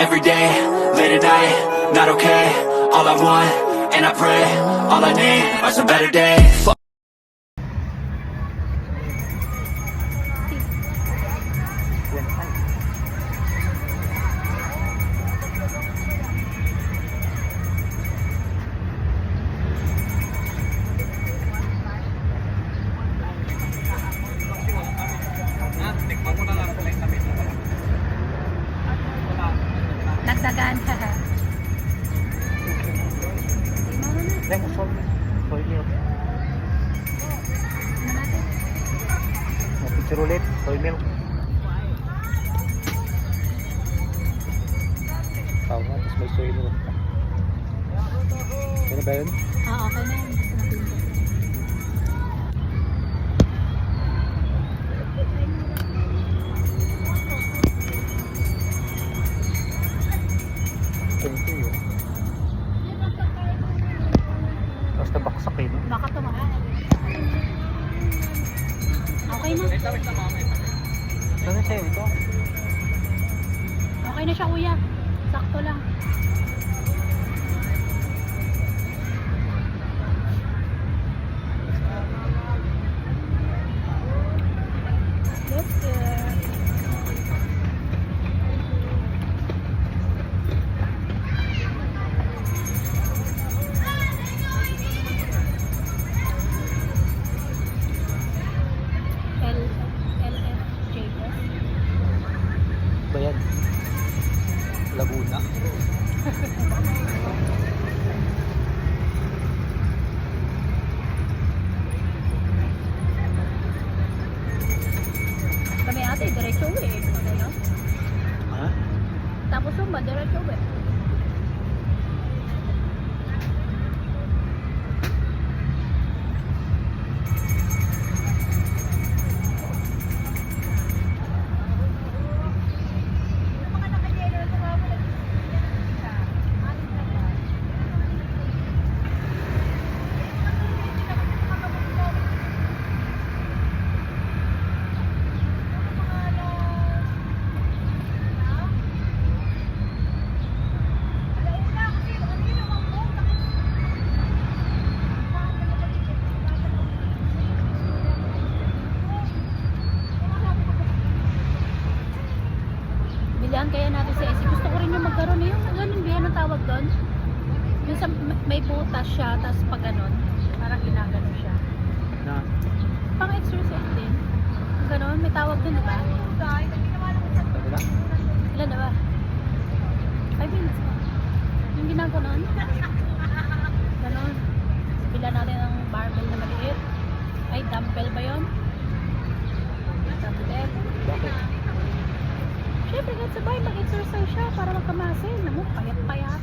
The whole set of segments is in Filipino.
every day, late at night, not okay. All I want, and I pray, all I need are some better days. Nagdagaan ka ha. Lemon soy milk. Picture ulit, soy milk. Tama, tapos may soy milk. Ano ba yun? Oo, okay na yun. Basta napindot. Thank you. Basta baksak eh, no? Baka tumama. Okay na. Ano sa'yo ito? Okay na siya kuya. Sakto lang. Let's go. LFJS. Bayan. Laguna. Kami ate, diretso eh. Ano? Ha? Tapos yung diretso eh. Bilihan kaya natin sa AC. Gusto ko rin yung magkaroon yung ganun ba ang tawag doon? Yung sa may butas siya, tapos pag ganun, parang ginagano siya. Na? Pang exercise din. Yung ganun, may tawag doon, di ba? Sabi na? Ilan na ba? 5 minutes pa. Yung ginaganon. Ganon. Bila natin ang barbell na maliit. Ay, dumbbell ba yun? Dumbbell. Bakit? Siyempre, kahit sabay, mag-exercise siya para magkamasin. Namu, payat-payat.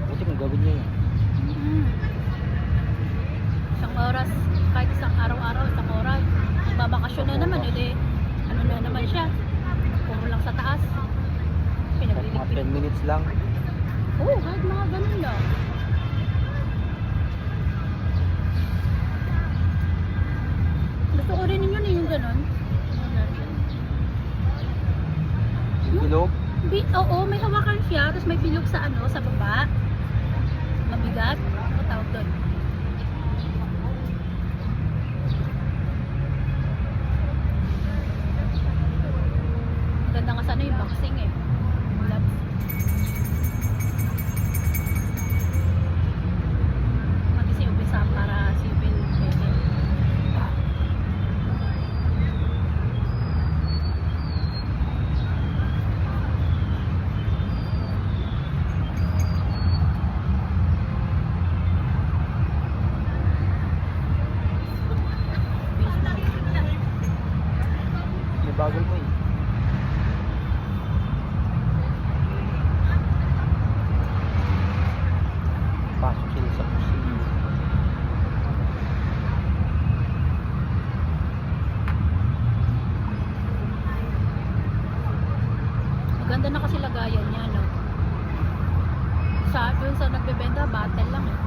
Buti kung gawin niya yun. Isang oras, kahit isang araw-araw, isang oras. Magbabakasyon na naman, edi, ano na naman siya. Puro lang sa taas. Kahit mga 10 minutes lang. Oo, kahit mga ganun lang. Gusto ko rin yun yung ganun. Yung bilog. Oo, may hawakan siya, tapos may bilog sa ano, sa baba. Mabigat. Ano tawag doon? Ganda nga sana yung boxing eh. Gloves. Pati si umpisa para si Will pwede. May bagal mo eh. Pasok sila sa kusina. Maganda na kasi lagayan niya, no? Sa doon sa nagbebenta, battle lang eh.